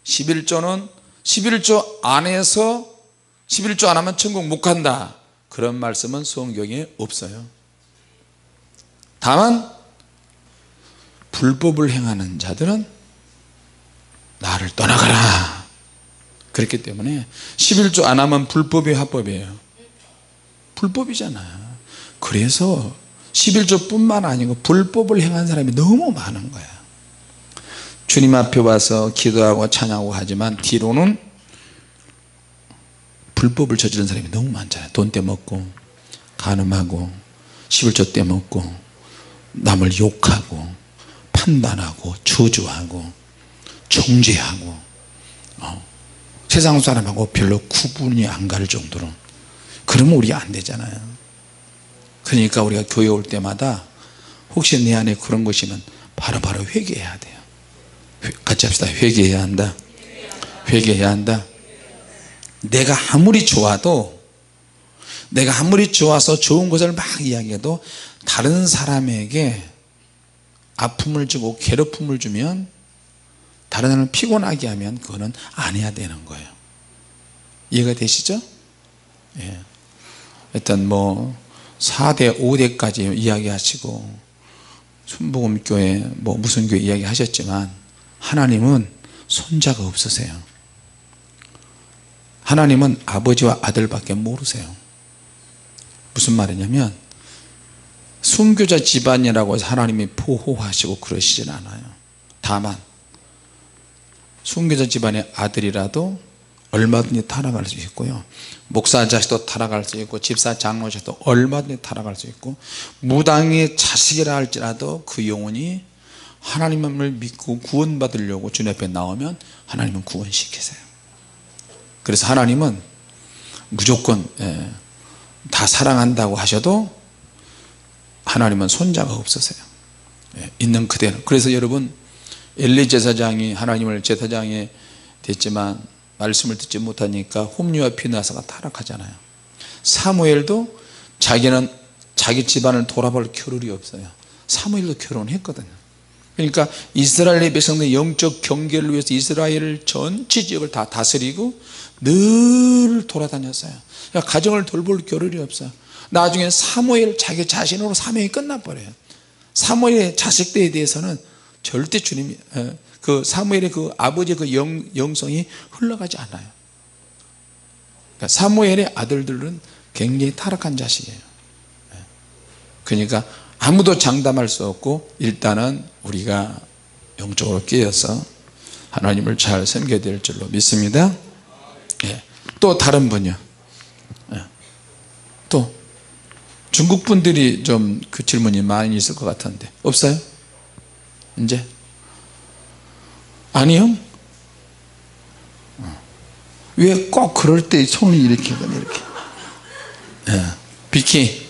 11조는 11조 안에서 11조 안 하면 천국 못 간다, 그런 말씀은 성경에 없어요. 다만 불법을 행하는 자들은 나를 떠나가라 그랬기 때문에 11조 안 하면 불법이 합법이에요. 불법이잖아요. 그래서 11조 뿐만 아니고 불법을 행한 사람이 너무 많은 거야. 주님 앞에 와서 기도하고 찬양하고 하지만 뒤로는 불법을 저지른 사람이 너무 많잖아요. 돈 떼먹고 간음하고 11조 떼먹고 남을 욕하고 판단하고 저주하고 정죄하고 세상 사람하고 별로 구분이 안 갈 정도로. 그러면 우리 안 되잖아요. 그러니까 우리가 교회 올 때마다 혹시 내 안에 그런 것이면 바로바로 회개해야 돼요. 같이 합시다. 회개해야 한다. 회개해야 한다. 내가 아무리 좋아도, 내가 아무리 좋아서 좋은 것을 막 이야기해도 다른 사람에게 아픔을 주고 괴롭힘을 주면, 다른 사람을 피곤하게 하면 그거는 안 해야 되는 거예요. 이해가 되시죠? 예. 일단 뭐 4대 5대까지 이야기하시고 순복음교회 뭐 무슨 교회 이야기하셨지만 하나님은 손자가 없으세요. 하나님은 아버지와 아들밖에 모르세요. 무슨 말이냐면 순교자 집안이라고 해서 하나님이 보호하시고 그러시진 않아요. 다만 순교자 집안의 아들이라도 얼마든지 타락할 수 있고요, 목사 자식도 타락할 수 있고 집사 장로 자식도 얼마든지 타락할 수 있고, 무당의 자식이라 할지라도 그 영혼이 하나님을 믿고 구원받으려고 주님 앞에 나오면 하나님은 구원시키세요. 그래서 하나님은 무조건 다 사랑한다고 하셔도 하나님은 손자가 없으세요. 있는 그대로. 그래서 여러분, 엘리 제사장이 하나님을 제사장이 됐지만 말씀을 듣지 못하니까 홈리와 비느하사가 타락하잖아요. 사무엘도 자기는 자기 집안을 돌아볼 겨를이 없어요. 사무엘도 결혼했거든요. 그러니까 이스라엘의 백성들의 영적 경계를 위해서 이스라엘 전체 지역을 다 다스리고 늘 돌아다녔어요. 그러니까 가정을 돌볼 겨를이 없어요. 나중에 사무엘 자기 자신으로 사명이 끝나버려요. 사무엘의 자식들에 대해서는 절대 주님이 그 사무엘의 그 아버지의 그 영성이 흘러가지 않아요. 그러니까 사무엘의 아들들은 굉장히 타락한 자식이에요. 그러니까 아무도 장담할 수 없고, 일단은 우리가 영적으로 깨어서 하나님을 잘 섬겨야 될 줄로 믿습니다. 또 다른 분이요. 또 중국 분들이 좀 그 질문이 많이 있을 것 같은데 없어요? 이제 아니요? 왜 꼭 그럴 때 손을 이렇게 비키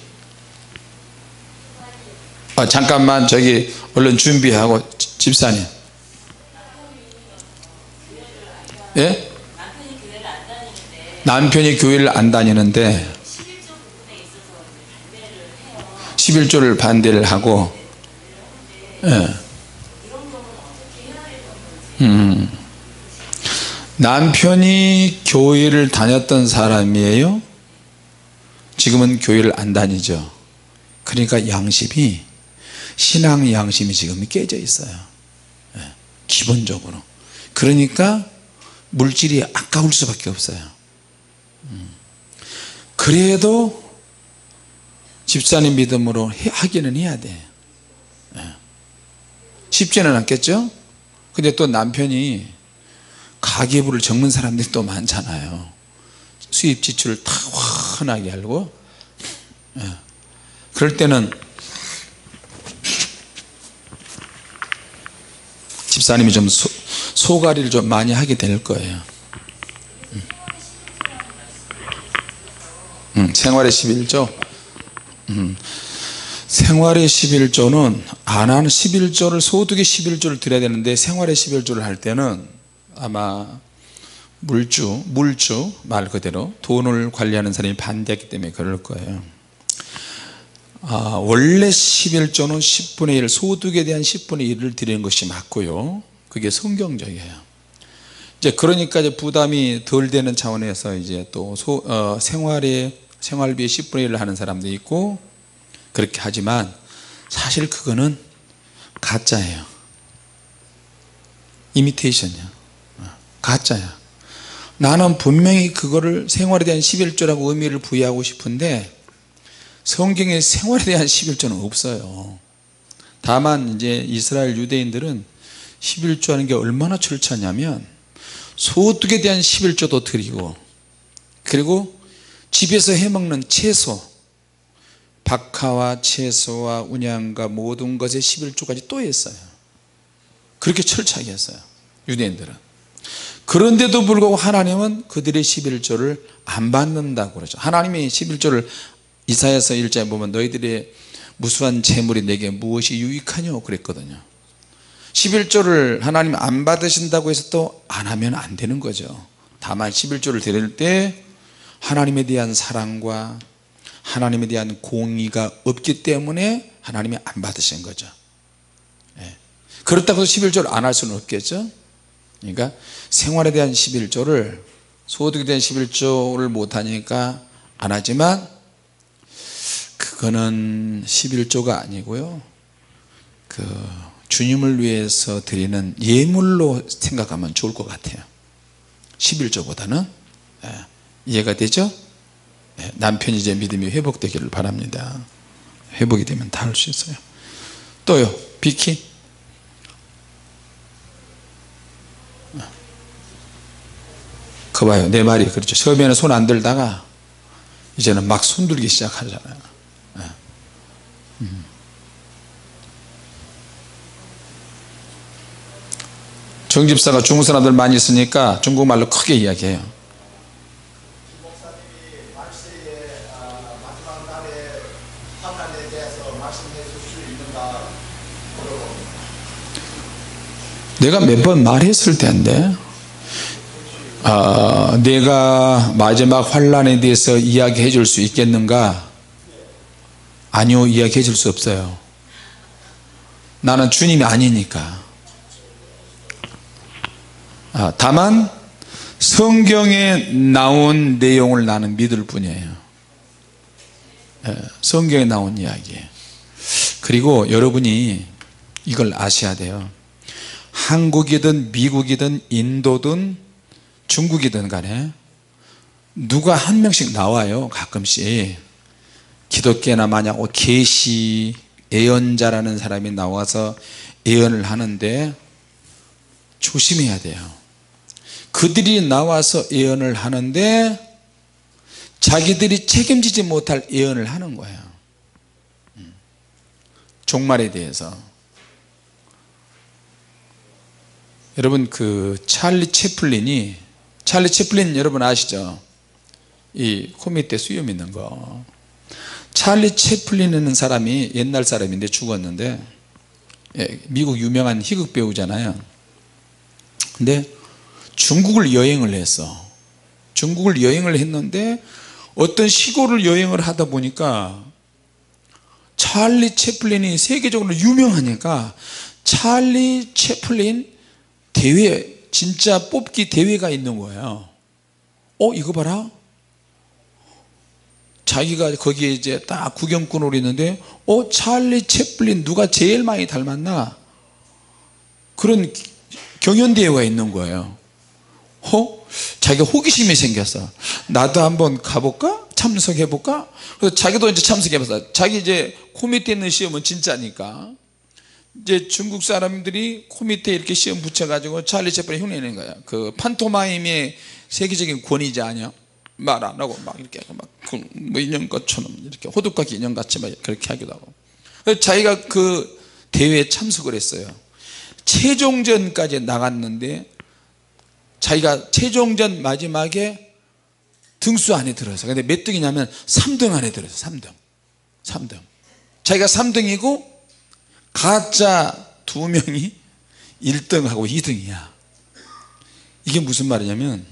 잠깐만 저기 얼른 준비하고. 집사님, 예? 남편이 교회를 안 다니는데 11조를 반대를 하고, 남편이 교회를 다녔던 사람이에요. 지금은 교회를 안 다니죠. 그러니까 양심이, 신앙 양심이 지금 깨져 있어요. 기본적으로. 그러니까 물질이 아까울 수밖에 없어요. 그래도 집사님 믿음으로 하기는 해야 돼. 쉽지는 않겠죠. 근데 또 남편이 가계부를 적는 사람들이 또 많잖아요. 수입 지출을 다 훤하게 알고. 그럴 때는 집사님이 좀 소가리를 좀 많이 하게 될 거예요. 생활의 11조. 생활의 11조는 안 하는 11조를, 소득의 11조를 드려야 되는데 생활의 11조를 할 때는 아마 물주 말 그대로 돈을 관리하는 사람이 반대했기 때문에 그럴 거예요. 원래 11조는 10분의 1, 소득에 대한 10분의 1을 드리는 것이 맞고요, 그게 성경적이에요. 이제 그러니까 이제 부담이 덜 되는 차원에서 이제 또 생활비의 10분의 1을 하는 사람도 있고 그렇게 하지만 사실 그거는 가짜예요. 이미테이션이야. 가짜야. 나는 분명히 그거를 생활에 대한 11조라고 의미를 부여하고 싶은데 성경에 생활에 대한 11조는 없어요. 다만 이제 이스라엘 유대인들은 11조 하는 게 얼마나 철저하냐면 소득에 대한 11조도 드리고 그리고 집에서 해먹는 채소 박하와 채소와 운양과 모든 것에 11조까지 또 했어요. 그렇게 철저하게 했어요 유대인들은. 그런데도 불구하고 하나님은 그들의 11조를 안 받는다고 그러죠. 하나님이 11조를 이사야서 1장에 보면 너희들의 무수한 재물이 내게 무엇이 유익하냐 그랬거든요. 11조를 하나님 안 받으신다고 해서 또 안 하면 안 되는 거죠. 다만 11조를 드릴 때 하나님에 대한 사랑과 하나님에 대한 공의가 없기 때문에 하나님이 안 받으신 거죠. 그렇다고 11조를 안 할 수는 없겠죠. 그러니까 생활에 대한 11조를 소득에 대한 11조를 못하니까 안 하지만 그거는 11조가 아니고요 주님을 위해서 드리는 예물로 생각하면 좋을 것 같아요. 11조보다는. 이해가 되죠? 남편이 이제 믿음이 회복되기를 바랍니다. 회복이 되면 다 할 수 있어요. 또요 비키. 그 봐요 내 말이 그렇죠. 처음에는 손 안 들다가 이제는 막 손 들기 시작하잖아요. 정집사가 중국 사람들 많이 있으니까 중국말로 크게 이야기해요. 목사님이 말세의 마지막 날에 환난에 대해서 말씀해 줄 수 있는가 물어봅니다. 내가 몇 번 말했을 텐데 내가 마지막 환난에 대해서 이야기해 줄 수 있겠는가? 아니요 이야기해 줄 수 없어요. 나는 주님이 아니니까. 다만 성경에 나온 내용을 나는 믿을 뿐이에요. 성경에 나온 이야기예요. 그리고 여러분이 이걸 아셔야 돼요. 한국이든 미국이든 인도든 중국이든 간에 누가 한 명씩 나와요. 가끔씩 기독교나 만약 계시 예언자라는 사람이 나와서 예언을 하는데 조심해야 돼요. 그들이 나와서 예언을 하는데 자기들이 책임지지 못할 예언을 하는 거예요. 종말에 대해서. 여러분 찰리 채플린 여러분 아시죠? 이 코 밑에 수염 있는 거. 찰리 채플린이라는 사람이 옛날 사람인데 죽었는데 미국 유명한 희극 배우잖아요. 근데 중국을 여행을 했는데 어떤 시골을 여행을 하다 보니까 찰리 채플린이 세계적으로 유명하니까 찰리 채플린 대회 진짜 뽑기 대회가 있는 거예요. 이거 봐라. 자기가 거기에 이제 딱 구경꾼으로 있는데 찰리 채플린 누가 제일 많이 닮았나 그런 경연대회가 있는 거예요. 자기가 호기심이 생겼어. 나도 한번 가볼까? 참석해볼까? 그래서 자기도 이제 참석해봤어. 자기 이제 코 밑에 있는 시험은 진짜니까 이제 중국 사람들이 코 밑에 이렇게 시험 붙여가지고 찰리 채플린 흉내내는 거야. 그 판토마임의 세계적인 권위자 아니야? 말 안 하고 막 이렇게 뭐 인형것처럼 이렇게 호두까기 인형같이 막 그렇게 하기도 하고. 그래서 자기가 그 대회에 참석을 했어요. 최종전까지 나갔는데 자기가 최종전 마지막에 등수 안에 들어서 근데 몇 등이냐면 3등 안에 들어서 3등 자기가 3등이고 가짜 2명이 1등하고 2등이야. 이게 무슨 말이냐면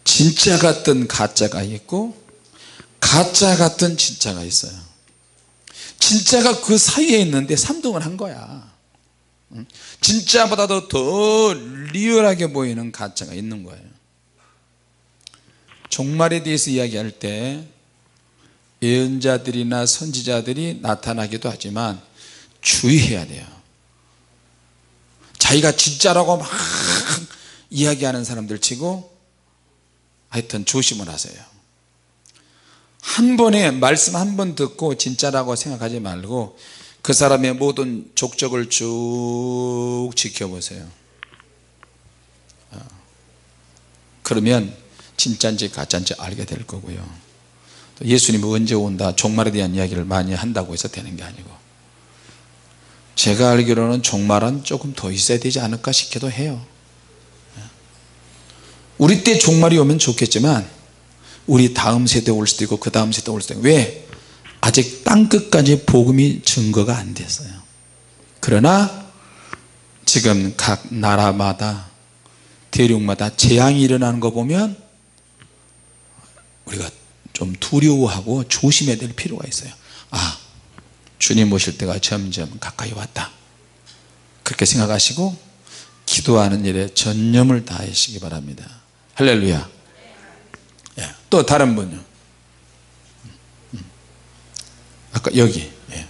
진짜 같은 가짜가 있고 가짜 같은 진짜가 있어요. 진짜가 그 사이에 있는데 3등을 한 거야. 진짜보다도 더 리얼하게 보이는 가짜가 있는 거예요. 종말에 대해서 이야기할 때 예언자들이나 선지자들이 나타나기도 하지만 주의해야 돼요. 자기가 진짜라고 막 이야기하는 사람들 치고 하여튼 조심을 하세요. 한 번에 말씀 한 번 듣고 진짜라고 생각하지 말고 그 사람의 모든 족적을 쭉 지켜보세요. 그러면 진짜인지 가짜인지 알게 될 거고요. 또 예수님이 언제 온다 종말에 대한 이야기를 많이 한다고 해서 되는 게 아니고, 제가 알기로는 종말은 조금 더 있어야 되지 않을까 싶기도 해요. 우리 때 종말이 오면 좋겠지만 우리 다음 세대 올 수도 있고 그 다음 세대 올 수도 있고, 왜? 아직 땅끝까지 복음이 증거가 안 됐어요. 그러나 지금 각 나라마다 대륙마다 재앙이 일어나는 거 보면 우리가 좀 두려워하고 조심해야 될 필요가 있어요. 아, 주님 오실 때가 점점 가까이 왔다, 그렇게 생각하시고 기도하는 일에 전념을 다하시기 바랍니다. 할렐루야. 예, 또 다른 분요. 아까 여기. 예.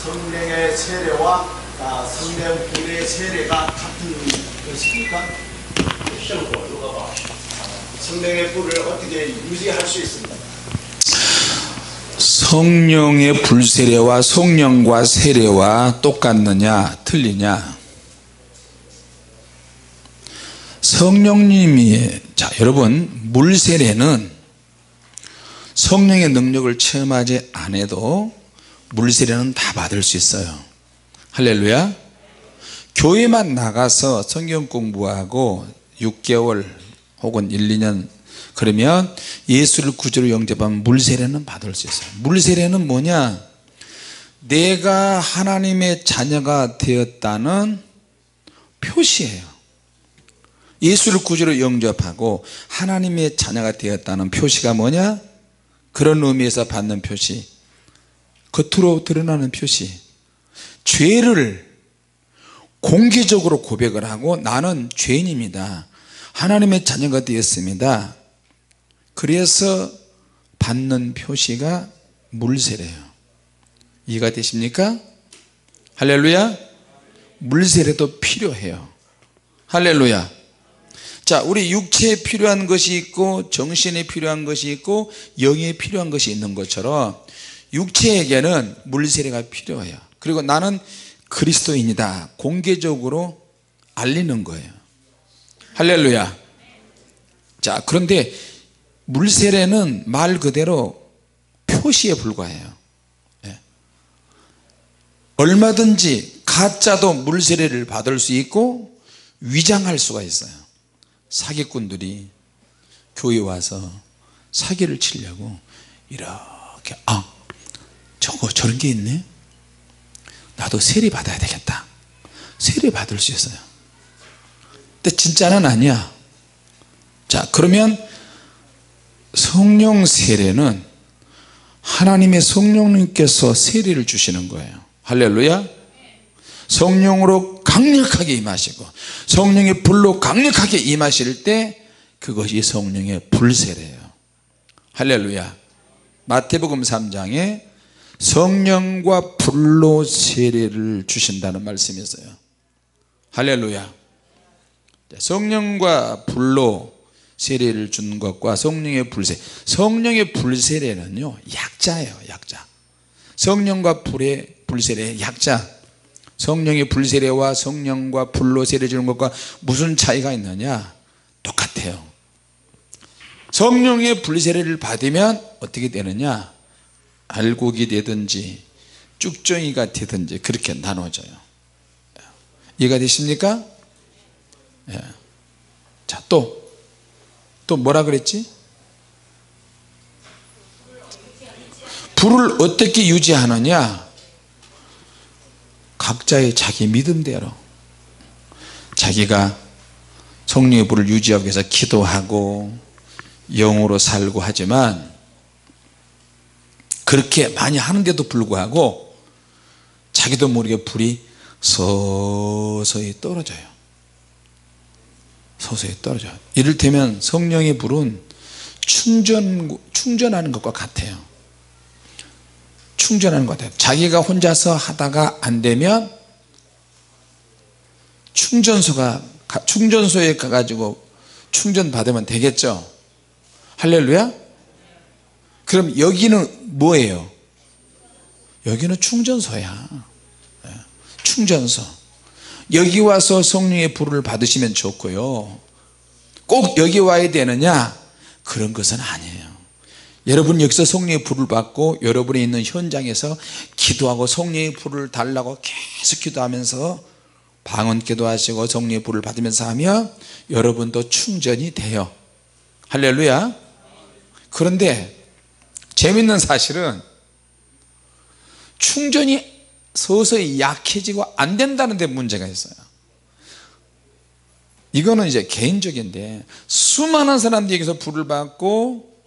성령의 세례와 성령 불의 세례가 같은 것입니까? 성령의 불을 어떻게 유지할 수 있습니까? 성령의 불세례와 성령과 세례와 똑같느냐 틀리냐? 성령님이, 자 여러분, 물세례는 성령의 능력을 체험하지 않아도 물세례는 다 받을 수 있어요. 할렐루야. 교회만 나가서 성경 공부하고 6개월 혹은 1, 2년 그러면 예수를 구주로 영접하면 물세례는 받을 수 있어요. 물세례는 뭐냐? 내가 하나님의 자녀가 되었다는 표시예요. 예수를 구주로 영접하고 하나님의 자녀가 되었다는 표시가 뭐냐? 그런 의미에서 받는 표시, 겉으로 드러나는 표시. 죄를 공개적으로 고백을 하고 나는 죄인입니다, 하나님의 자녀가 되었습니다, 그래서 받는 표시가 물세례예요. 이해가 되십니까? 할렐루야. 물세례도 필요해요. 할렐루야. 자, 우리 육체에 필요한 것이 있고 정신에 필요한 것이 있고 영에 필요한 것이 있는 것처럼 육체에게는 물세례가 필요해요. 그리고 나는 그리스도인이다 공개적으로 알리는 거예요. 할렐루야. 자, 그런데 물세례는 말 그대로 표시에 불과해요. 예. 얼마든지 가짜도 물세례를 받을 수 있고 위장할 수가 있어요. 사기꾼들이 교회 와서 사기를 치려고 이렇게, 아, 저런 게 있네, 나도 세례 받아야 되겠다, 세례 받을 수 있어요. 근데 진짜는 아니야. 자, 그러면 성령 세례는 하나님의 성령님께서 세례를 주시는 거예요. 할렐루야. 성령으로 강력하게 임하시고 성령의 불로 강력하게 임하실 때 그것이 성령의 불세례예요. 할렐루야. 마태복음 3장에 성령과 불로 세례를 주신다는 말씀이 있어요. 할렐루야. 성령과 불로 세례를 준 것과 성령의 불세례, 성령의 불세례는요 약자예요. 약자. 성령과 불의 불세례의 약자. 성령의 불세례와 성령과 불로 세례 주는 것과 무슨 차이가 있느냐? 똑같아요. 성령의 불세례를 받으면 어떻게 되느냐? 알곡이 되든지 쭉정이가 되든지 그렇게 나눠져요. 이해가 되십니까? 예. 자, 또 뭐라 그랬지? 불을 어떻게 유지하느냐? 각자의 자기 믿음대로 자기가 성령의 불을 유지하기 위해서 기도하고 영으로 살고 하지만 그렇게 많이 하는데도 불구하고 자기도 모르게 불이 서서히 떨어져요. 서서히 떨어져요. 이를테면 성령의 불은 충전하는 것과 같아요. 충전하는 것 같아요. 자기가 혼자서 하다가 안 되면 충전소에 가가지고 충전 받으면 되겠죠. 할렐루야. 그럼 여기는 뭐예요? 여기는 충전소야. 충전소. 여기 와서 성령의 불을 받으시면 좋고요. 꼭 여기 와야 되느냐? 그런 것은 아니에요. 여러분 여기서 성령의 불을 받고 여러분이 있는 현장에서 기도하고 성령의 불을 달라고 계속 기도하면서 방언 기도하시고 성령의 불을 받으면서 하면 여러분도 충전이 돼요. 할렐루야. 그런데 재밌는 사실은 충전이 서서히 약해지고 안 된다는 데 문제가 있어요. 이거는 이제 개인적인데 수많은 사람들이 여기서 불을 받고,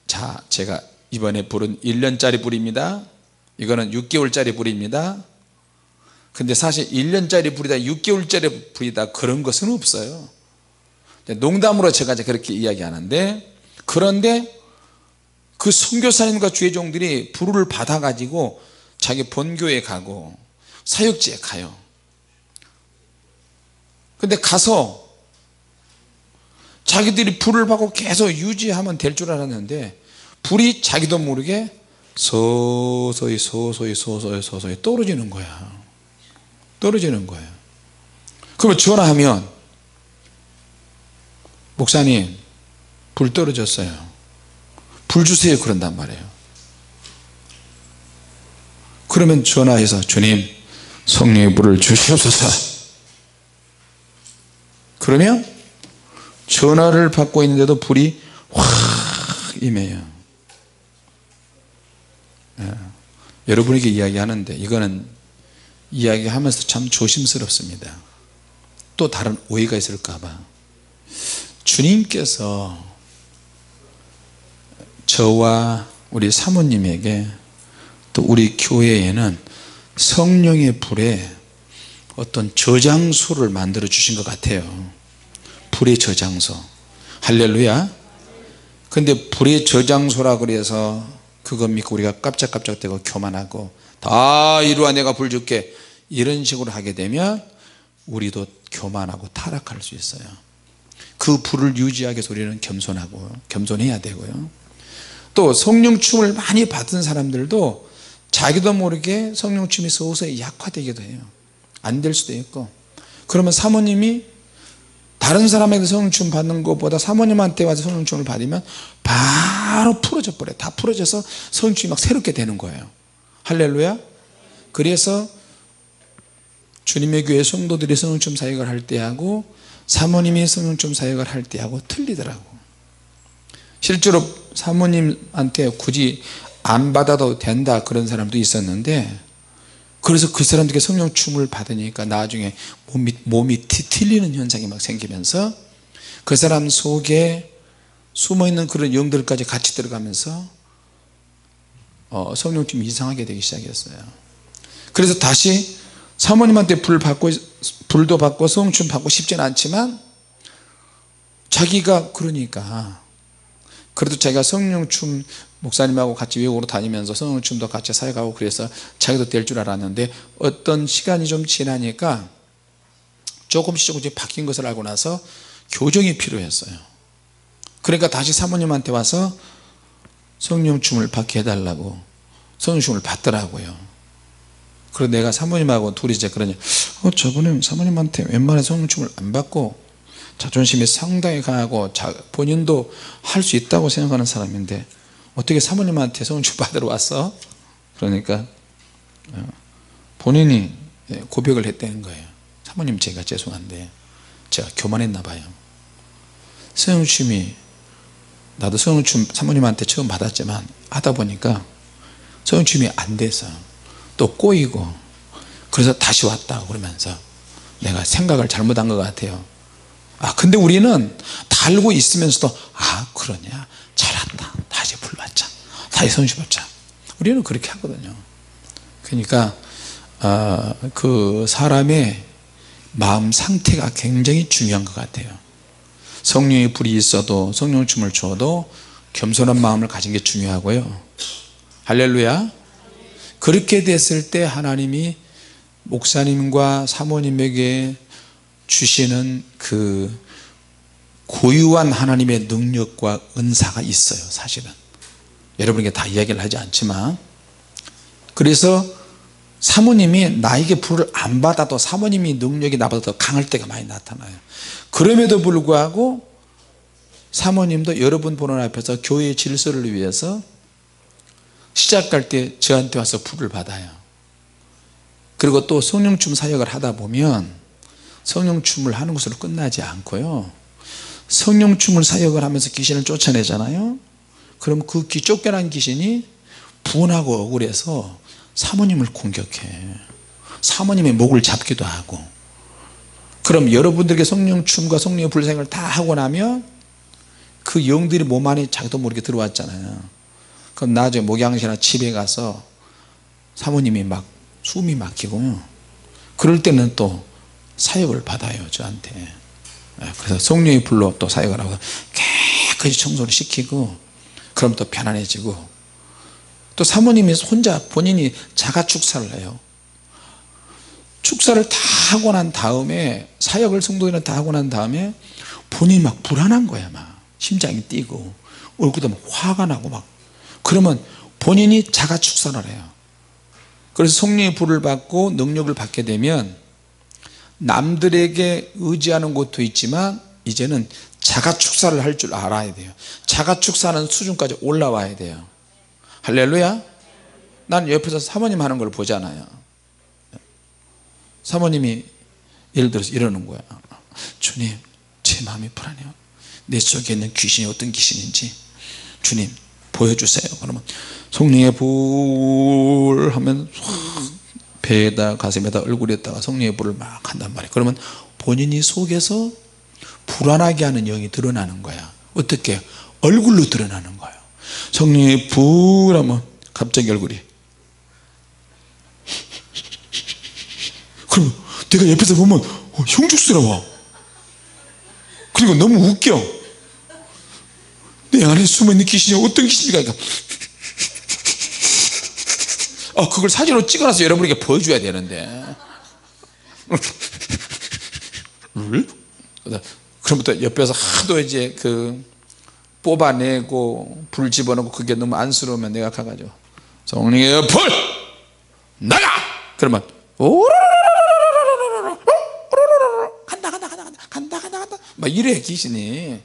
자 제가 이번에 불은 1년짜리 불입니다. 이거는 6개월짜리 불입니다. 근데 사실 1년짜리 불이다 6개월짜리 불이다 그런 것은 없어요. 농담으로 제가 그렇게 이야기하는데, 그런데 그 선교사님과 주의 종들이 불을 받아 가지고 자기 본교에 가고 사역지에 가요. 근데 가서 자기들이 불을 받고 계속 유지하면 될 줄 알았는데 불이 자기도 모르게 서서히 떨어지는 거야. 떨어지는 거예요. 그러면 전화하면 목사님 불 떨어졌어요. 불 주세요 그런단 말이에요. 그러면 전화해서 주님 성령의 불을 주시옵소서. 그러면 전화를 받고 있는데도 불이 확 임해요. 여러분에게 이야기하는데 이거는 이야기하면서 참 조심스럽습니다. 또 다른 오해가 있을까 봐. 주님께서 저와 우리 사모님에게 또 우리 교회에는 성령의 불에 어떤 저장소를 만들어 주신 것 같아요. 불의 저장소. 할렐루야. 근데 불의 저장소라 그래서 그거 믿고 우리가 깜짝깜짝대고 교만하고 다 이루어 내가 불 줄게 이런 식으로 하게 되면 우리도 교만하고 타락할 수 있어요. 그 불을 유지하기 위해서 우리는 겸손해야 되고요. 또 성령 춤을 많이 받은 사람들도 자기도 모르게 성령 춤이 서서히 약화되기도 해요. 안 될 수도 있고. 그러면 사모님이 다른 사람에게 성령 춤 받는 것보다 사모님한테 와서 성령 춤을 받으면 바로 풀어져 버려요. 다 풀어져서 성령 춤이 막 새롭게 되는 거예요. 할렐루야. 그래서 주님의 교회 성도들이 성령 춤 사역을 할 때하고 사모님이 성령 춤 사역을 할 때하고 틀리더라고. 실제로 사모님한테 굳이 안 받아도 된다 그런 사람도 있었는데, 그래서 그 사람들에게 성령 춤을 받으니까 나중에 몸이 뒤틀리는 현상이 막 생기면서 그 사람 속에 숨어있는 그런 영들까지 같이 들어가면서 성령 춤이 이상하게 되기 시작했어요. 그래서 다시 사모님한테 불도 받고 성령 춤 받고 싶지는 않지만 자기가 그러니까 그래도 자기가 성령춤 목사님하고 같이 외국으로 다니면서 성령춤도 같이 사역하고 그래서 자기도 될 줄 알았는데 어떤 시간이 좀 지나니까 조금씩 바뀐 것을 알고 나서 교정이 필요했어요. 그러니까 다시 사모님한테 와서 성령춤을 받게 해달라고 성령춤을 받더라고요. 그래서 내가 사모님하고 둘이 이제 그러냐, 저분은 사모님한테 웬만한 성령춤을 안 받고 자존심이 상당히 강하고 본인도 할 수 있다고 생각하는 사람인데 어떻게 사모님한테 성령춤 받으러 왔어? 그러니까 본인이 고백을 했다는 거예요. 사모님 제가 죄송한데 제가 교만했나 봐요. 성령춤이 나도 성령춤 사모님한테 처음 받았지만 하다 보니까 성령춤이 안 돼서 또 꼬이고 그래서 다시 왔다고 그러면서 내가 생각을 잘못한 것 같아요. 근데 우리는 다 알고 있으면서도 그러냐, 잘한다, 다시 불받자, 다시 손실 받자, 우리는 그렇게 하거든요. 그러니까 그 사람의 마음 상태가 굉장히 중요한 것 같아요. 성령의 불이 있어도, 성령 춤을 춰도 겸손한 마음을 가진 게 중요하고요. 할렐루야. 그렇게 됐을 때 하나님이 목사님과 사모님에게 주시는 그 고유한 하나님의 능력과 은사가 있어요. 사실은 여러분에게 다 이야기를 하지 않지만, 그래서 사모님이 나에게 불을 안 받아도 사모님이 능력이 나보다 더 강할 때가 많이 나타나요. 그럼에도 불구하고 사모님도 여러분 보는 앞에서 교회의 질서를 위해서 시작할 때 저한테 와서 불을 받아요. 그리고 또 성령춤 사역을 하다 보면 성령춤을 하는 것으로 끝나지 않고요, 성령춤을 사역을 하면서 귀신을 쫓아내잖아요. 그럼 그 쫓겨난 귀신이 분하고 억울해서 사모님을 공격해. 사모님의 목을 잡기도 하고. 그럼 여러분들에게 성령춤과 성령의 불생을 다 하고 나면 그 영들이 몸 안에 자기도 모르게 들어왔잖아요. 그럼 나중에 목양실이나 집에 가서 사모님이 막 숨이 막히고요, 그럴 때는 또 사역을 받아요, 저한테. 그래서 성령의 불로 또 사역을 하고 깨끗이 청소를 시키고, 그럼 또 편안해지고, 또 사모님이 혼자 본인이 자가 축사를 해요. 축사를 다 하고 난 다음에, 사역을 성도들은 다 하고 난 다음에 본인이 막 불안한 거야. 막 심장이 뛰고 얼굴도 막 화가 나고 막. 그러면 본인이 자가 축사를 해요. 그래서 성령의 불을 받고 능력을 받게 되면 남들에게 의지하는 것도 있지만 이제는 자가 축사를 할 줄 알아야 돼요. 자가 축사하는 수준까지 올라와야 돼요. 할렐루야. 난 옆에서 사모님 하는 걸 보잖아요. 사모님이 예를 들어서 이러는 거야. 주님, 제 마음이 불안해요. 내 속에 있는 귀신이 어떤 귀신인지 주님 보여주세요. 그러면 성령의 불 하면 배에다 가슴에다 얼굴에다가 성령의 불을 막 한단 말이에요. 그러면 본인이 속에서 불안하게 하는 영이 드러나는 거야. 어떻게? 얼굴로 드러나는 거예요. 성령의 불 하면 갑자기 얼굴이, 그럼 내가 옆에서 보면 흉측스러워. 그리고 너무 웃겨. 내 안에 숨어있는 귀신이 어떤 귀신인가. 그걸 사진으로 찍어놔서 여러분에게 보여줘야 되는데. 그럼부터 옆에서 하도 이제 뽑아내고 불 집어넣고 그게 너무 안쓰러우면 내가 가가지고 성령의 불 나가! 그러면 간다 막 이래. 귀신이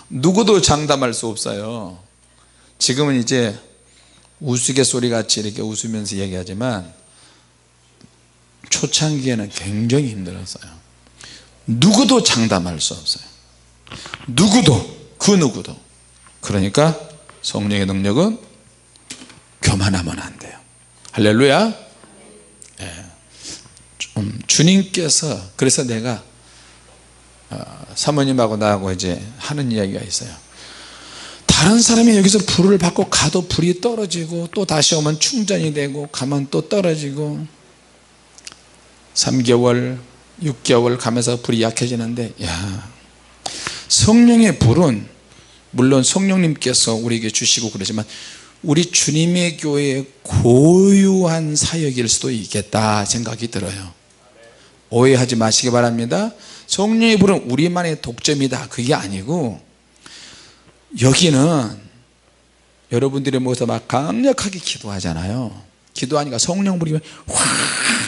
누구도 장담할 수 없어요. 지금은 이제 우스갯소리 같이 이렇게 웃으면서 얘기하지만 초창기에는 굉장히 힘들었어요. 누구도 장담할 수 없어요. 누구도, 그 누구도. 그러니까 성령의 능력은 교만하면 안 돼요. 할렐루야. 좀 주님께서, 그래서 내가 사모님하고 나하고 이제 하는 이야기가 있어요. 다른 사람이 여기서 불을 받고 가도 불이 떨어지고 또 다시 오면 충전이 되고 가면 또 떨어지고 3개월 6개월 가면서 불이 약해지는데, 성령의 불은 물론 성령님께서 우리에게 주시고 그러지만 우리 주님의 교회의 고유한 사역일 수도 있겠다 생각이 들어요. 오해하지 마시기 바랍니다. 성령의 불은 우리만의 독점이다, 그게 아니고, 여기는 여러분들이 모여서 막 강력하게 기도하잖아요. 기도하니까 성령 불이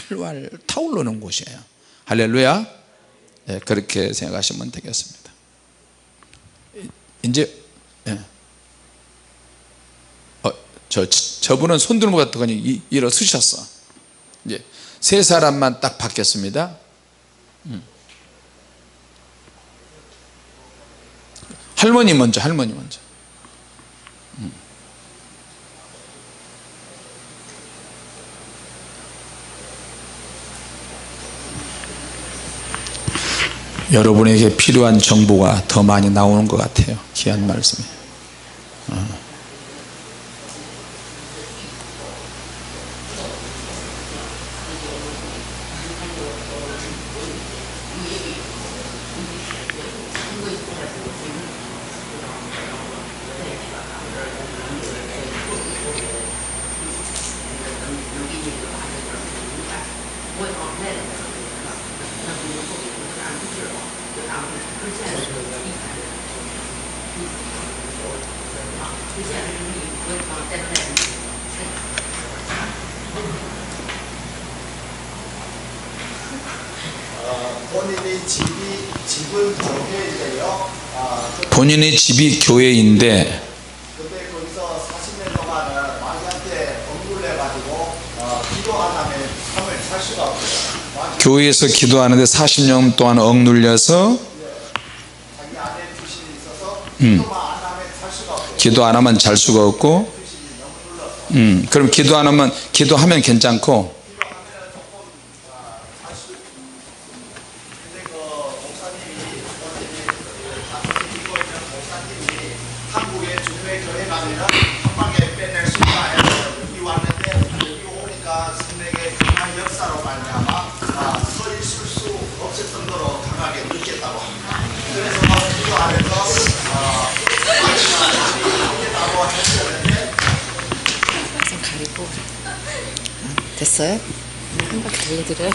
활활 타오르는 곳이에요. 할렐루야. 그렇게 생각하시면 되겠습니다. 이제 저분은 손 드는 것 같더니 일어서셨어. 이제 세 사람만 딱 받겠습니다. 할머니 먼저. 여러분에게 필요한 정보가 더 많이 나오는 것 같아요. 귀한 말씀이. 집은 교회인데요. 본인의 집이 교회인데 근데 거기서 40년 동안은 마귀한테 억눌려가지고 기도 안 하면 삶을 살 수가 없어요. 교회에서 기도하는데 40년 동안 억눌려서 자기 안에 귀신이 있어서 기도만 안 하면 살 수가 없어요. 기도 안 하면 잘 수가 없고, 그럼 기도하면 괜찮고, 한국에 주님의 교회 가면은 한 방에 빼낼 수 있다 해서 여기 왔는데 여기 오니까 성령의 강한 역사로 말미암아 서 있을 수 없을 정도로 강하게 느꼈다고 합니다. 그래서 기도하면서 하겠다고 했었는데 좀 가리고 됐어요? 한번 달려드려요?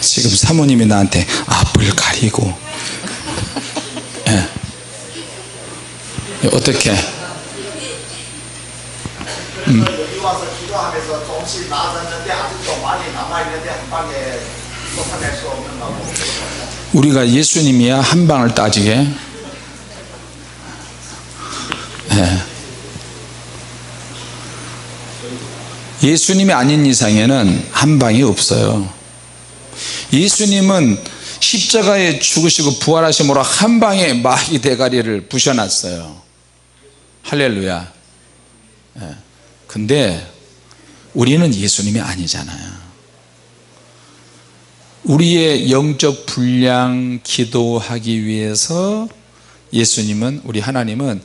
지금 사모님이 나한테 앞을 가리고 어떻게 여기 와서 기도하면서 조금씩 나아졌는데 아직도 많이 남아있는데 한 방에 쏟아낼 수 없는 거고. 우리가 예수님이야 한 방을 따지게. 예수님이 아닌 이상에는 한 방이 없어요. 예수님은 십자가에 죽으시고 부활하심으로 한 방에 마귀 대가리를 부셔놨어요. 할렐루야. 근데 우리는 예수님이 아니잖아요. 우리의 영적 분량 기도하기 위해서 예수님은, 우리 하나님은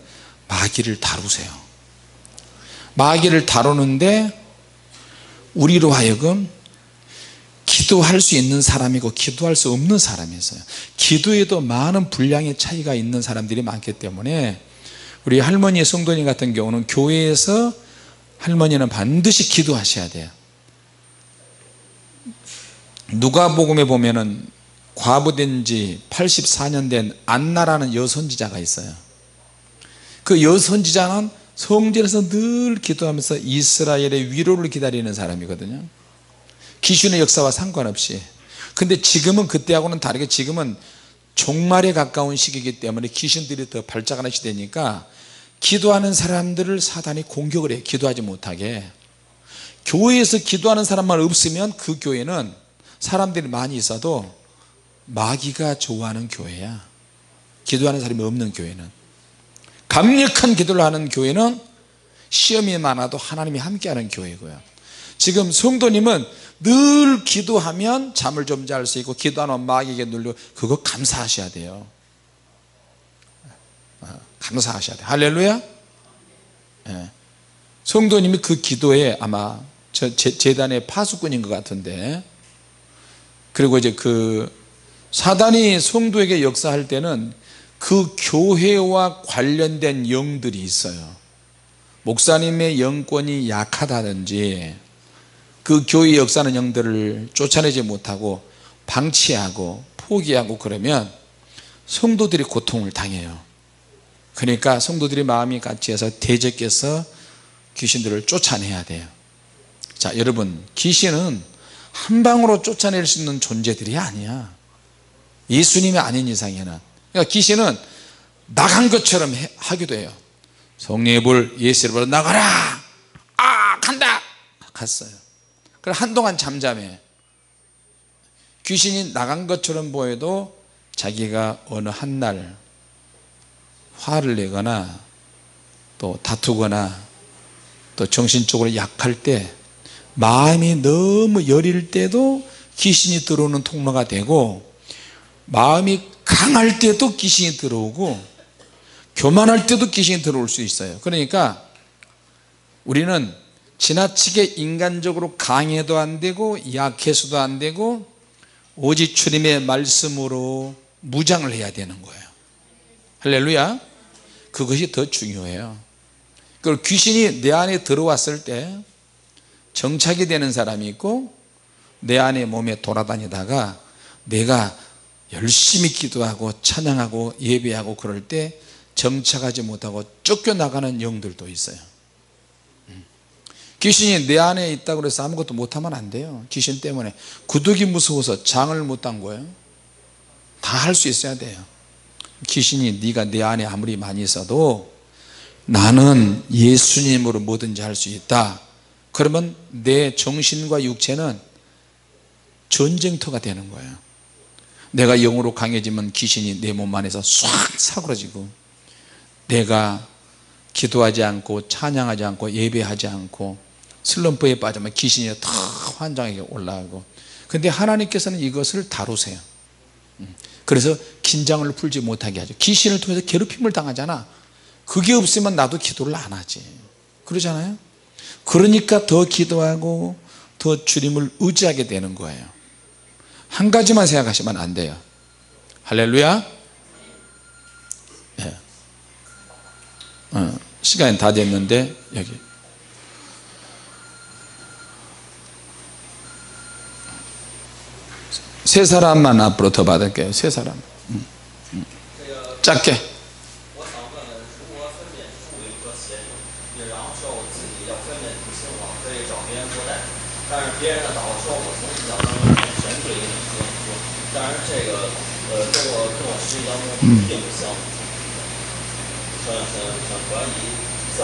마귀를 다루세요. 마귀를 다루는데 우리로 하여금 기도할 수 있는 사람이고 기도할 수 없는 사람이 있어요. 기도에도 많은 분량의 차이가 있는 사람들이 많기 때문에 우리 할머니 성도님 같은 경우는 교회에서 할머니는 반드시 기도하셔야 돼요. 누가복음에 보면은 과부된 지 84년 된 안나라는 여선지자가 있어요. 그 여선지자는 성전에서 늘 기도하면서 이스라엘의 위로를 기다리는 사람이거든요. 귀신의 역사와 상관없이. 근데 지금은 그때하고는 다르게 지금은 종말에 가까운 시기이기 때문에 귀신들이 더 발작하는 시대니까 기도하는 사람들을 사단이 공격을 해요. 기도하지 못하게. 교회에서 기도하는 사람만 없으면 그 교회는 사람들이 많이 있어도 마귀가 좋아하는 교회야. 기도하는 사람이 없는 교회는. 강력한 기도를 하는 교회는 시험이 많아도 하나님이 함께하는 교회고요. 지금 성도님은 늘 기도하면 잠을 좀 잘 수 있고 기도 안 하면 마귀에게 눌려. 그거 감사하셔야 돼요. 감사하셔야 돼요. 할렐루야. 성도님이 그 기도에 아마 재단의 파수꾼인 것 같은데, 그리고 이제 그 사단이 성도에게 역사할 때는 그 교회와 관련된 영들이 있어요. 목사님의 영권이 약하다든지 그 교회 역사하는 영들을 쫓아내지 못하고 방치하고 포기하고 그러면 성도들이 고통을 당해요. 그러니까 성도들이 마음이 같이 해서 대적해서 귀신들을 쫓아내야 돼요. 자, 여러분, 귀신은 한 방으로 쫓아낼 수 있는 존재들이 아니야. 예수님이 아닌 이상에는. 그러니까 귀신은 나간 것처럼 하기도 해요. 성령의 불, 예수의 불 나가라. 간다. 갔어요. 그럼 한동안 잠잠해. 귀신이 나간 것처럼 보여도 자기가 어느 한날 화를 내거나 또 다투거나 또 정신적으로 약할 때, 마음이 너무 여릴 때도 귀신이 들어오는 통로가 되고, 마음이 강할 때도 귀신이 들어오고 교만할 때도 귀신이 들어올 수 있어요. 그러니까 우리는 지나치게 인간적으로 강해도 안 되고 약해서도 안 되고 오직 주님의 말씀으로 무장을 해야 되는 거예요. 할렐루야. 그것이 더 중요해요. 그리고 귀신이 내 안에 들어왔을 때 정착이 되는 사람이 있고, 내 안에 몸에 돌아다니다가 내가 열심히 기도하고 찬양하고 예배하고 그럴 때 정착하지 못하고 쫓겨나가는 영들도 있어요. 귀신이 내 안에 있다고 해서 아무것도 못하면 안 돼요. 귀신 때문에 구더기 무서워서 장을 못 담궈요. 다 할 수 있어야 돼요. 귀신이 네가 내 안에 아무리 많이 있어도 나는 예수님으로 뭐든지 할 수 있다, 그러면 내 정신과 육체는 전쟁터가 되는 거예요. 내가 영으로 강해지면 귀신이 내 몸 안에서 싹 사그러지고, 내가 기도하지 않고 찬양하지 않고 예배하지 않고 슬럼프에 빠지면 귀신이 다 환장하게 올라가고. 그런데 하나님께서는 이것을 다루세요. 그래서 긴장을 풀지 못하게 하죠. 귀신을 통해서 괴롭힘을 당하잖아. 그게 없으면 나도 기도를 안 하지, 그러잖아요. 그러니까 더 기도하고 더 주님을 의지하게 되는 거예요. 한 가지만 생각하시면 안 돼요. 할렐루야. 예. 시간이 다 됐는데 여기 세 사람만 앞으로 더 받을게요. 세 사람. 짧게.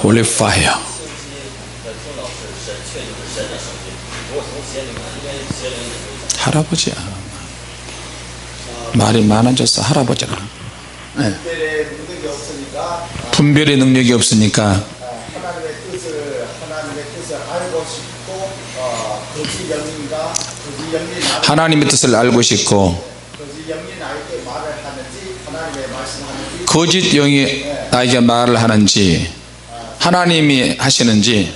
Holy fire. 할아버지야. 말이 많아졌어. 할아버지라. 네. 분별의 능력이 없으니까 하나님의 뜻을 알고 싶고, 거짓 영이 나에게 말을 하는지 하나님이 하시는지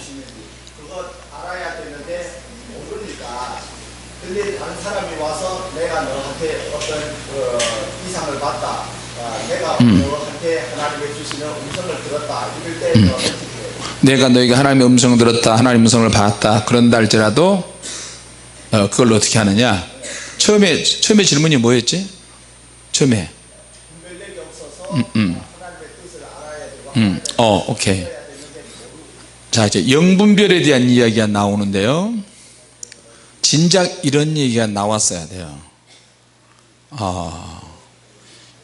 그거 알아야 되는데 모르니까. 근데 다른 사람이 와서 내가 너한테 어떤 이상을 봤다, 내가 너한테 하나님의 주시는 음성을 들었다, 이럴 때 어떻게 해요? 내가 너에게 하나님의 음성을 들었다, 하나님의 음성을 봤다, 그런다 할지라도 그걸 어떻게 하느냐. 처음에 질문이 뭐였지? 처음에 분별력이 없어서 하나님의 뜻을 알아야 되고 오케이. 자, 이제 영분별에 대한 이야기가 나오는데요, 진작 이런 얘기가 나왔어야 돼요.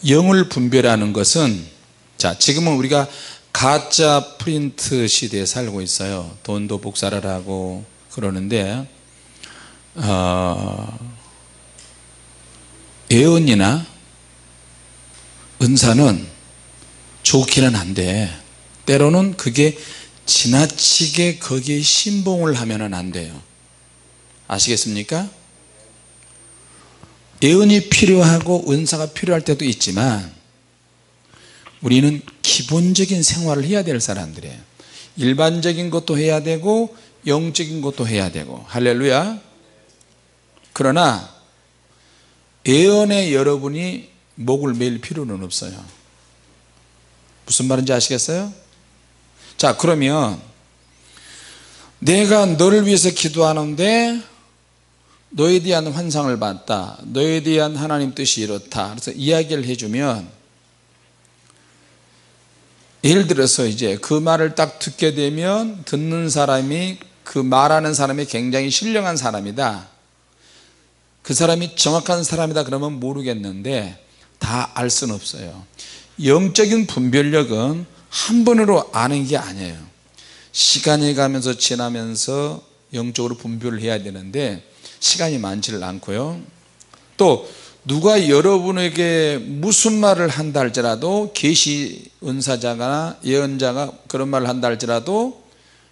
영을 분별하는 것은, 자, 지금은 우리가 가짜 프린트 시대에 살고 있어요. 돈도 복사를 하고 그러는데, 예언이나 은사는 좋기는 한데 때로는 그게 지나치게 거기에 신봉을 하면 안 돼요. 아시겠습니까? 예언이 필요하고 은사가 필요할 때도 있지만 우리는 기본적인 생활을 해야 될 사람들이에요. 일반적인 것도 해야 되고 영적인 것도 해야 되고. 할렐루야. 그러나 예언에 여러분이 목을 매일 필요는 없어요. 무슨 말인지 아시겠어요? 자, 그러면 내가 너를 위해서 기도하는데 너에 대한 환상을 봤다, 너에 대한 하나님 뜻이 이렇다, 그래서 이야기를 해주면, 예를 들어서 이제 그 말을 딱 듣게 되면 듣는 사람이, 그 말하는 사람이 굉장히 신령한 사람이다, 그 사람이 정확한 사람이다 그러면 모르겠는데 다 알 수는 없어요. 영적인 분별력은 한 번으로 아는 게 아니에요. 시간이 가면서 지나면서 영적으로 분별을 해야 되는데 시간이 많지를 않고요. 또 누가 여러분에게 무슨 말을 한다 할지라도, 계시 은사자가 예언자가 그런 말을 한다 할지라도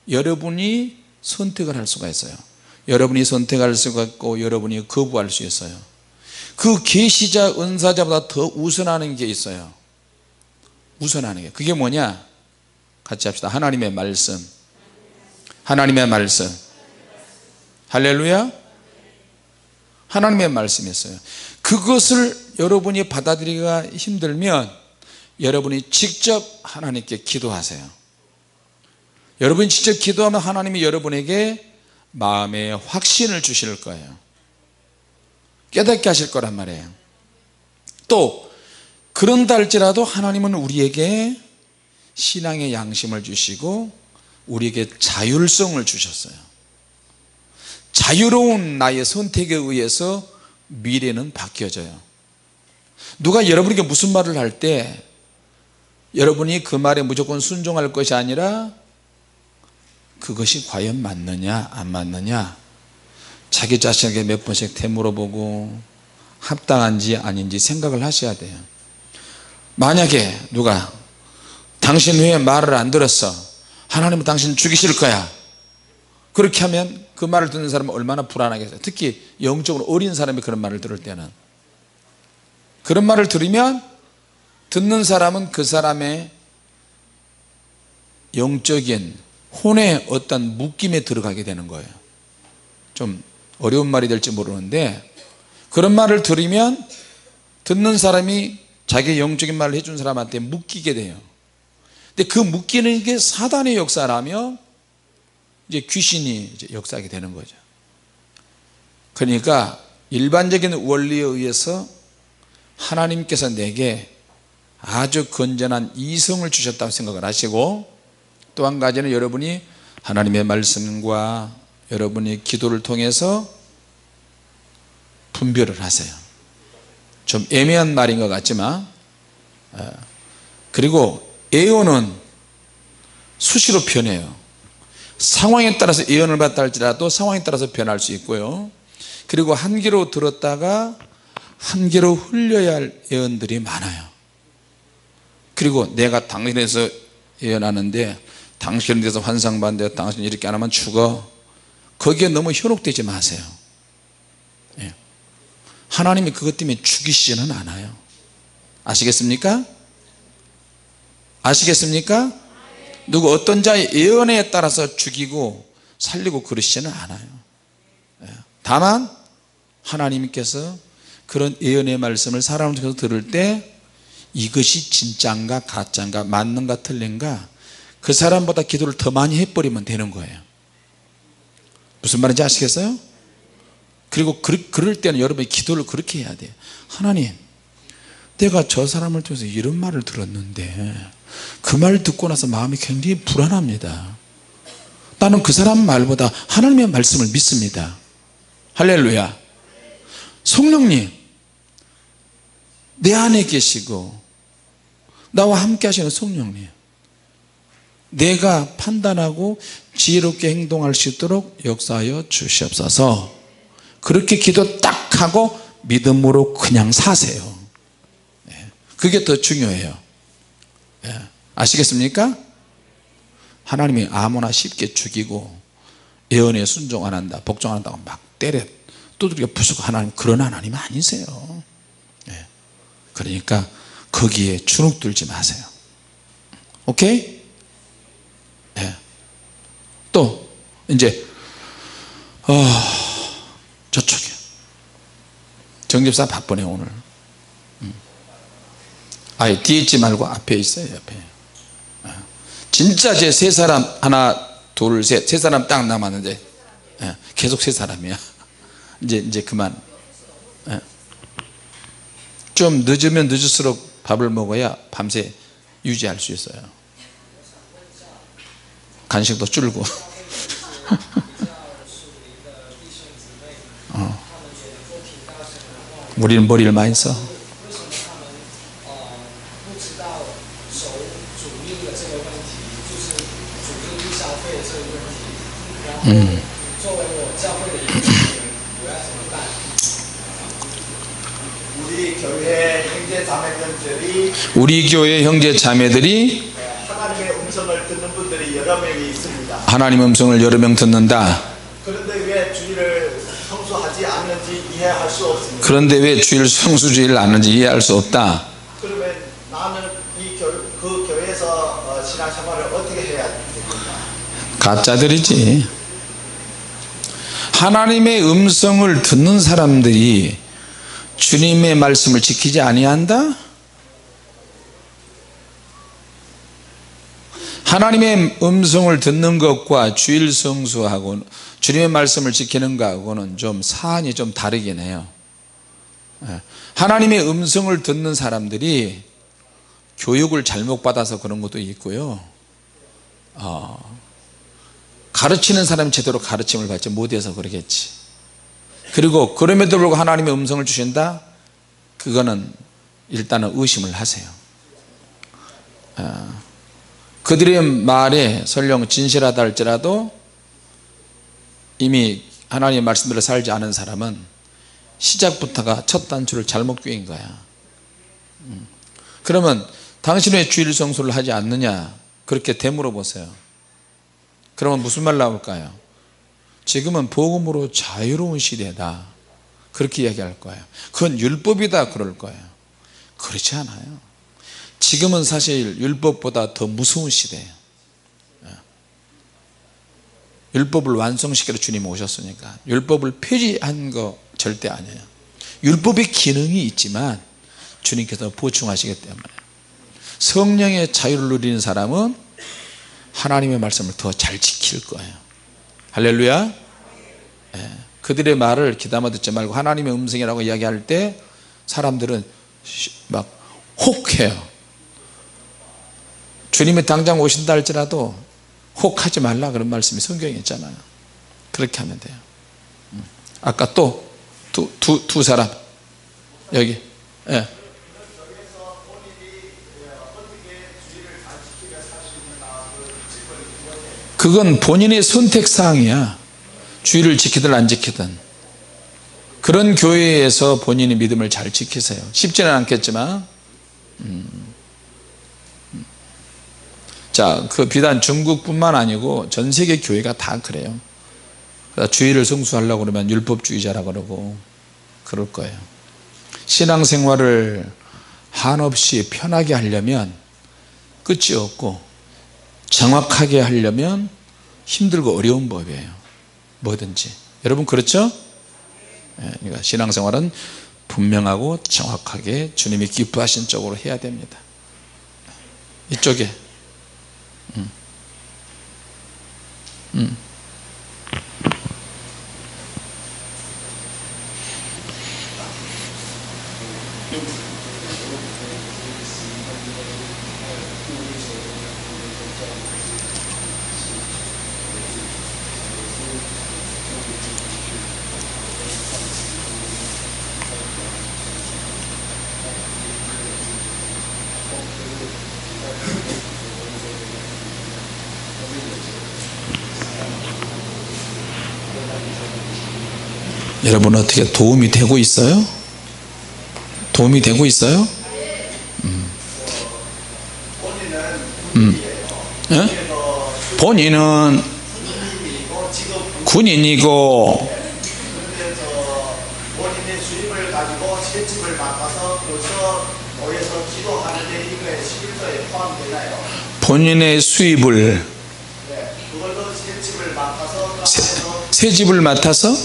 여러분이 선택을 할 수가 있어요. 여러분이 선택할 수가 있고 여러분이 거부할 수 있어요. 그 계시자 은사자보다 더 우선하는 게 있어요. 우선하는 게 그게 뭐냐? 같이 합시다. 하나님의 말씀. 하나님의 말씀. 할렐루야. 하나님의 말씀이었어요. 그것을 여러분이 받아들이기가 힘들면 여러분이 직접 하나님께 기도하세요. 여러분이 직접 기도하면 하나님이 여러분에게 마음의 확신을 주실 거예요. 깨닫게 하실 거란 말이에요. 또 그런다 할지라도 하나님은 우리에게 신앙의 양심을 주시고 우리에게 자율성을 주셨어요. 자유로운 나의 선택에 의해서 미래는 바뀌어져요. 누가 여러분에게 무슨 말을 할 때 여러분이 그 말에 무조건 순종할 것이 아니라 그것이 과연 맞느냐 안 맞느냐 자기 자신에게 몇 번씩 되물어보고 합당한지 아닌지 생각을 하셔야 돼요. 만약에 누가 당신 왜 말을 안 들었어? 하나님은 당신 죽이실 거야. 그렇게 하면 그 말을 듣는 사람은 얼마나 불안하겠어요. 특히 영적으로 어린 사람이 그런 말을 들을 때는. 그런 말을 들으면 듣는 사람은 그 사람의 영적인 혼의 어떤 묶임에 들어가게 되는 거예요. 좀 어려운 말이 될지 모르는데 그런 말을 들으면 듣는 사람이 자기 영적인 말을 해준 사람한테 묶이게 돼요. 근데 그 묶이는 게 사단의 역사라면 이제 귀신이 이제 역사하게 되는 거죠. 그러니까 일반적인 원리에 의해서 하나님께서 내게 아주 건전한 이성을 주셨다고 생각을 하시고 또 한 가지는 여러분이 하나님의 말씀과 여러분이 기도를 통해서 분별을 하세요. 좀 애매한 말인 것 같지만 그리고 예언은 수시로 변해요. 상황에 따라서 예언을 받다 할지라도 상황에 따라서 변할 수 있고요. 그리고 한 귀로 들었다가 한 귀로 흘려야 할 예언들이 많아요. 그리고 내가 당신에서 예언하는데 당신에 대해서 환상받는데 당신 이렇게 안 하면 죽어. 거기에 너무 현혹되지 마세요. 예. 하나님이 그것 때문에 죽이시지는 않아요. 아시겠습니까? 아시겠습니까? 누구 어떤 자의 예언에 따라서 죽이고 살리고 그러시지는 않아요. 다만 하나님께서 그런 예언의 말씀을 사람을 통해서 들을 때 이것이 진짜인가 가짜인가 맞는가 틀린가 그 사람보다 기도를 더 많이 해버리면 되는 거예요. 무슨 말인지 아시겠어요? 그리고 그럴 때는 여러분이 기도를 그렇게 해야 돼요. 하나님, 내가 저 사람을 통해서 이런 말을 들었는데 그 말 듣고 나서 마음이 굉장히 불안합니다. 나는 그 사람 말보다 하나님의 말씀을 믿습니다. 할렐루야. 성령님, 내 안에 계시고 나와 함께 하시는 성령님, 내가 판단하고 지혜롭게 행동할 수 있도록 역사하여 주시옵소서. 그렇게 기도 딱 하고 믿음으로 그냥 사세요. 그게 더 중요해요. 아시겠습니까? 하나님이 아무나 쉽게 죽이고 예언에 순종 안 한다 복종 안 한다고 막 때려 두드려 부수고 하나님 그런 하나님 아니세요. 그러니까 거기에 주눅들지 마세요. 오케이? 또 이제 저쪽에 정집사 바쁘네 오늘. 아예 뒤에 있지 말고 앞에 있어요. 옆에. 진짜 제 세 사람 하나 둘 셋 세 사람 딱 남았는데 계속 세 사람이야. 이제 그만. 좀 늦으면 늦을수록 밥을 먹어야 밤새 유지할 수 있어요. 간식도 줄고. 우리는 머리를 많이 써. 우리 교회 형제 자매들이 하나님의 음성을 듣는 분들이 여러 명이 있습니다. 하나님의 음성을 여러 명 듣는다. 그런데 왜 주의를 이해할 수 없습니다. 그런데 왜 주일 성수주의를 안 하는지 이해할 수 없다. 그러면 나는 그 교회에서 신앙생활을 어떻게 해야 됩니까? 가짜들이지. 하나님의 음성을 듣는 사람들이 주님의 말씀을 지키지 아니한다? 하나님의 음성을 듣는 것과 주일 성수하고 주님의 말씀을 지키는 것하고는 좀 사안이 좀 다르긴 해요. 하나님의 음성을 듣는 사람들이 교육을 잘못 받아서 그런 것도 있고요, 가르치는 사람이 제대로 가르침을 받지 못해서 그러겠지. 그리고 그럼에도 불구하고 하나님의 음성을 주신다? 그거는 일단은 의심을 하세요. 그들의 말에 설령 진실하다 할지라도 이미 하나님의 말씀대로 살지 않은 사람은 시작부터가 첫 단추를 잘못 꿰인 거야. 그러면 당신 왜 주일 성수를 하지 않느냐 그렇게 되물어 보세요. 그러면 무슨 말 나올까요? 지금은 복음으로 자유로운 시대다 그렇게 이야기할 거예요. 그건 율법이다 그럴 거예요. 그렇지 않아요. 지금은 사실 율법보다 더 무서운 시대예요. 율법을 완성시키러 주님이 오셨으니까. 율법을 폐지한 거 절대 아니에요. 율법의 기능이 있지만 주님께서 보충하시기 때문에 성령의 자유를 누리는 사람은 하나님의 말씀을 더 잘 지킬 거예요. 할렐루야. 그들의 말을 귀담아 듣지 말고 하나님의 음성이라고 이야기할 때 사람들은 막 혹해요. 주님이 당장 오신다 할지라도 혹하지 말라 그런 말씀이 성경에 있잖아요. 그렇게 하면 돼요. 아까 또 두 사람 여기 그건 본인의 선택사항이야. 주의를 지키든 안 지키든 그런 교회에서 본인의 믿음을 잘 지키세요. 쉽지는 않겠지만 자, 그 비단 중국뿐만 아니고 전 세계 교회가 다 그래요. 주의를 성수하려고 그러면 율법주의자라 그러고 그럴 거예요. 신앙생활을 한없이 편하게 하려면 끝이 없고 정확하게 하려면 힘들고 어려운 법이에요. 뭐든지. 여러분 그렇죠? 그러니까 신앙생활은 분명하고 정확하게 주님이 기뻐하신 쪽으로 해야 됩니다. 이쪽에 여러분 어떻게 도움이 되고 있어요? 도움이 되고 있어요? 본인은 군인이고 본인의 수입을 가지고 셋집을 맡아서 거기서 모여서 기도하는데 이거에 11조에 포함되나요? 본인의 수입을 그걸로 셋집을 맡아서 그 새 집을 맡아서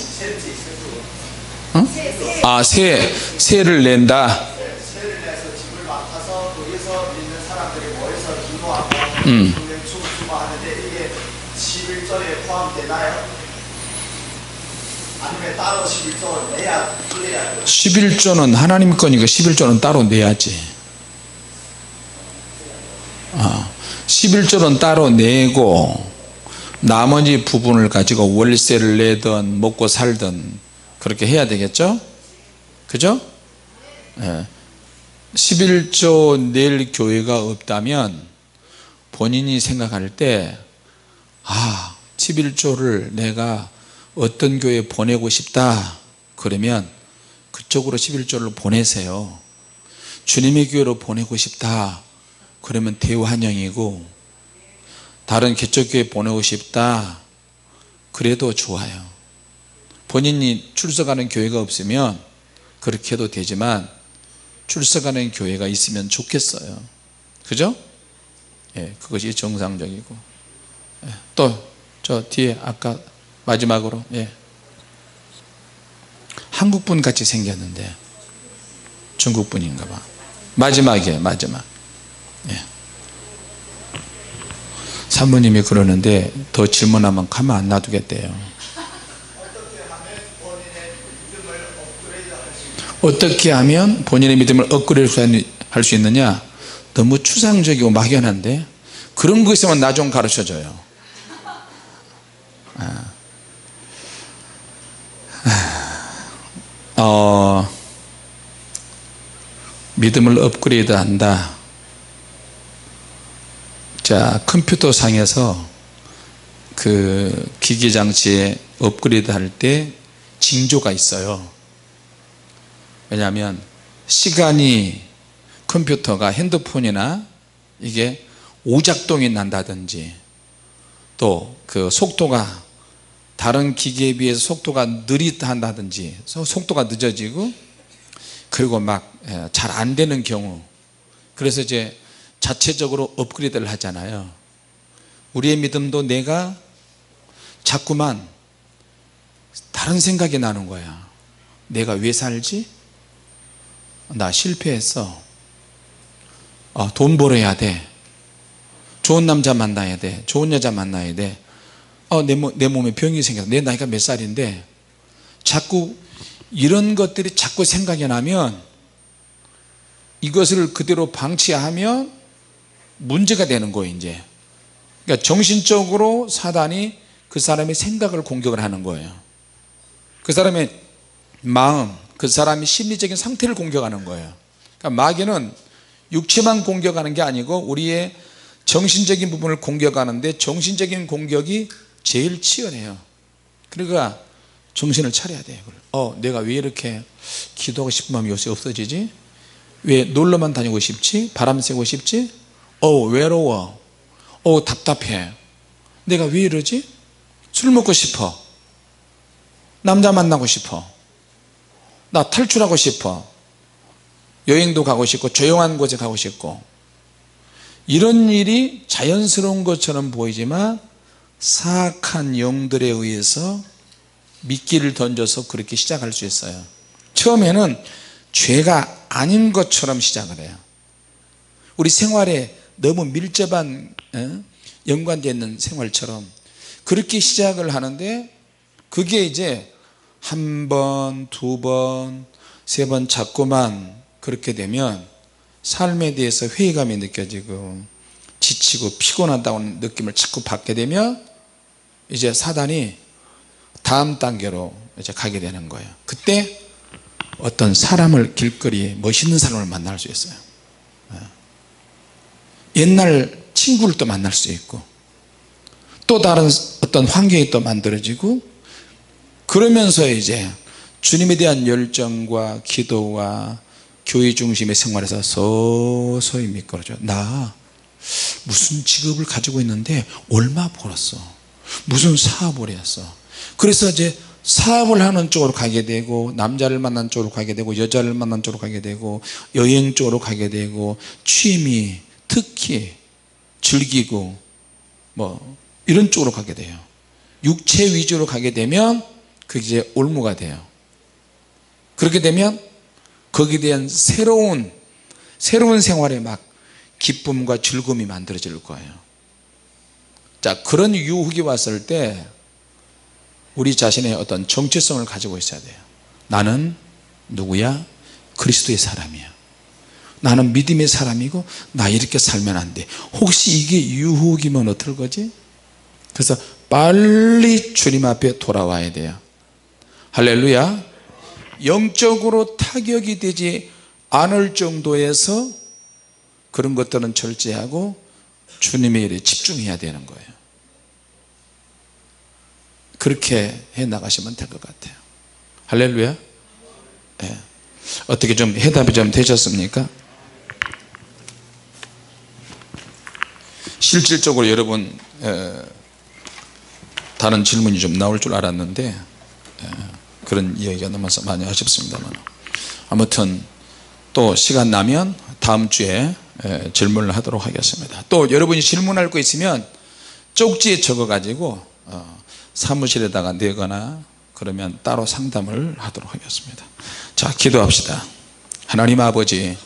세를 낸다. 세를 내서 집을 맡아서 거기서 있는 사람들이 모여서 기도하고 성령 충수하는데 이게 11조에 포함되나요? 아니면 따로 11조 내야 그래야 11조는 하나님 거니까 11조는 따로 내야지. 11조는 따로 내고 나머지 부분을 가지고 월세를 내든 먹고 살든 그렇게 해야 되겠죠? 그죠? 11조 낼 교회가 없다면 본인이 생각할 때 11조를 내가 어떤 교회에 보내고 싶다 그러면 그쪽으로 11조를 보내세요. 주님의 교회로 보내고 싶다 그러면 대환영이고 다른 개척교회 보내고 싶다 그래도 좋아요. 본인이 출석하는 교회가 없으면 그렇게 해도 되지만 출석하는 교회가 있으면 좋겠어요. 그죠? 예, 그것이 정상적이고. 예, 또 저 뒤에 아까 마지막으로, 예, 한국분 같이 생겼는데 중국분인가 봐. 마지막이에요, 마지막. 예. 사모님이 그러는데 더 질문하면 가만 안 놔두겠대요. 어떻게 하면 본인의 믿음을 업그레이드 할 수 있느냐? 너무 추상적이고 막연한데 그런 거 있으면 나 좀 가르쳐줘요. 믿음을 업그레이드 한다. 자, 컴퓨터 상에서 그 기기장치에 업그레이드 할 때 징조가 있어요. 왜냐하면 시간이 컴퓨터가 핸드폰이나 이게 오작동이 난다든지 또 그 속도가 다른 기기에 비해서 속도가 느릿한다든지 속도가 늦어지고 그리고 막 잘 안 되는 경우, 그래서 이제 자체적으로 업그레이드를 하잖아요. 우리의 믿음도 내가 자꾸만 다른 생각이 나는 거야. 내가 왜 살지? 나 실패했어. 돈 벌어야 돼. 좋은 남자 만나야 돼. 좋은 여자 만나야 돼. 내 몸에 병이 생겼어. 내 나이가 몇 살인데 자꾸 이런 것들이 자꾸 생각이 나면 이것을 그대로 방치하면 문제가 되는 거예요. 이제 그러니까 정신적으로 사단이 그 사람의 생각을 공격을 하는 거예요. 그 사람의 마음, 그 사람의 심리적인 상태를 공격하는 거예요. 그러니까 마귀는 육체만 공격하는 게 아니고 우리의 정신적인 부분을 공격하는데 정신적인 공격이 제일 치열해요. 그러니까 정신을 차려야 돼요. 내가 왜 이렇게 기도하고 싶은 마음이 요새 없어지지? 왜 놀러만 다니고 싶지? 바람 쐬고 싶지? 외로워. 답답해. 내가 왜 이러지? 술 먹고 싶어. 남자 만나고 싶어. 나 탈출하고 싶어. 여행도 가고 싶고 조용한 곳에 가고 싶고. 이런 일이 자연스러운 것처럼 보이지만 사악한 영들에 의해서 미끼를 던져서 그렇게 시작할 수 있어요. 처음에는 죄가 아닌 것처럼 시작을 해요. 우리 생활에 너무 밀접한 연관되어 있는 생활처럼 그렇게 시작을 하는데 그게 이제 한 번, 두 번, 세 번 자꾸만 그렇게 되면 삶에 대해서 회의감이 느껴지고 지치고 피곤하다는 느낌을 자꾸 받게 되면 이제 사단이 다음 단계로 이제 가게 되는 거예요. 그때 어떤 사람을 길거리에 멋있는 사람을 만날 수 있어요. 옛날 친구를 또 만날 수 있고 또 다른 어떤 환경이 또 만들어지고 그러면서 이제 주님에 대한 열정과 기도와 교회 중심의 생활에서 서서히 미끄러져. 나 무슨 직업을 가지고 있는데 얼마 벌었어. 무슨 사업을 했어. 그래서 이제 사업을 하는 쪽으로 가게 되고 남자를 만난 쪽으로 가게 되고 여자를 만난 쪽으로 가게 되고 여행 쪽으로 가게 되고 취미 특히 즐기고 뭐 이런 쪽으로 가게 돼요. 육체 위주로 가게 되면 그게 이제 올무가 돼요. 그렇게 되면 거기에 대한 새로운 생활에 막 기쁨과 즐거움이 만들어질 거예요. 자, 그런 유혹이 왔을 때 우리 자신의 어떤 정체성을 가지고 있어야 돼요. 나는 누구야? 그리스도의 사람이야. 나는 믿음의 사람이고 나 이렇게 살면 안 돼. 혹시 이게 유혹이면 어떨 거지? 그래서 빨리 주님 앞에 돌아와야 돼요. 할렐루야. 영적으로 타격이 되지 않을 정도에서 그런 것들은 절제하고 주님의 일에 집중해야 되는 거예요. 그렇게 해 나가시면 될 것 같아요. 할렐루야. 네. 어떻게 좀 해답이 좀 되셨습니까? 실질적으로 여러분 다른 질문이 좀 나올 줄 알았는데 그런 이야기가 너무 많이 아쉽습니다만, 아무튼 또 시간 나면 다음 주에 질문을 하도록 하겠습니다. 또 여러분이 질문할 거 있으면 쪽지에 적어 가지고 사무실에다가 내거나 그러면 따로 상담을 하도록 하겠습니다. 자, 기도합시다. 하나님 아버지,